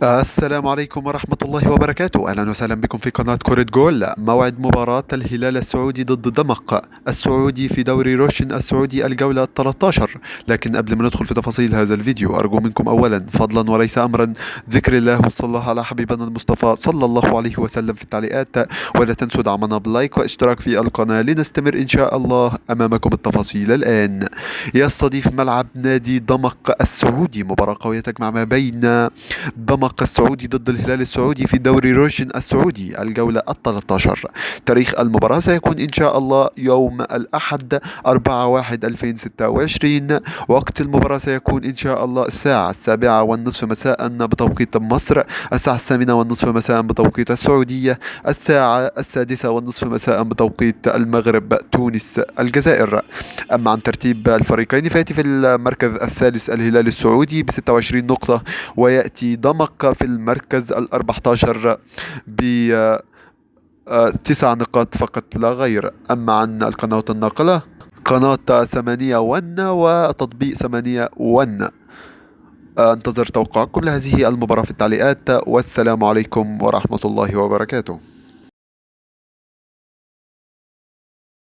السلام عليكم ورحمة الله وبركاته. أهلا وسهلا بكم في قناة كرة جول. موعد مباراة الهلال السعودي ضد دمق السعودي في دوري روشن السعودي الجولة 13. لكن قبل ما ندخل في تفاصيل هذا الفيديو أرجو منكم أولا فضلا وليس أمرا ذكر الله وصلى الله على حبيبنا المصطفى صلى الله عليه وسلم في التعليقات، ولا تنسوا دعمنا باللايك واشتراك في القناة لنستمر إن شاء الله. أمامكم التفاصيل الآن. يستضيف ملعب نادي دمق السعودي مباراة قوية تجمع ما بين دمق السعودي ضد الهلال السعودي في دوري روشن السعودي الجولة 13. تاريخ المباراة سيكون إن شاء الله يوم الأحد 4/1/2026. وقت المباراة سيكون إن شاء الله الساعة 7:30 مساء بتوقيت مصر، الساعة 8:30 مساء بتوقيت السعودية، الساعة 6:30 مساء بتوقيت المغرب تونس الجزائر. أما عن ترتيب الفريقين فيأتي في المركز الثالث الهلال السعودي ب 26 نقطة، ويأتي دمق في المركز ال14 ب 9 نقاط فقط لا غير. أما عن القنوات الناقلة قناة 8 ون وتطبيق 8 ون. انتظر توقعكم لهذه المباراة في التعليقات، والسلام عليكم ورحمة الله وبركاته.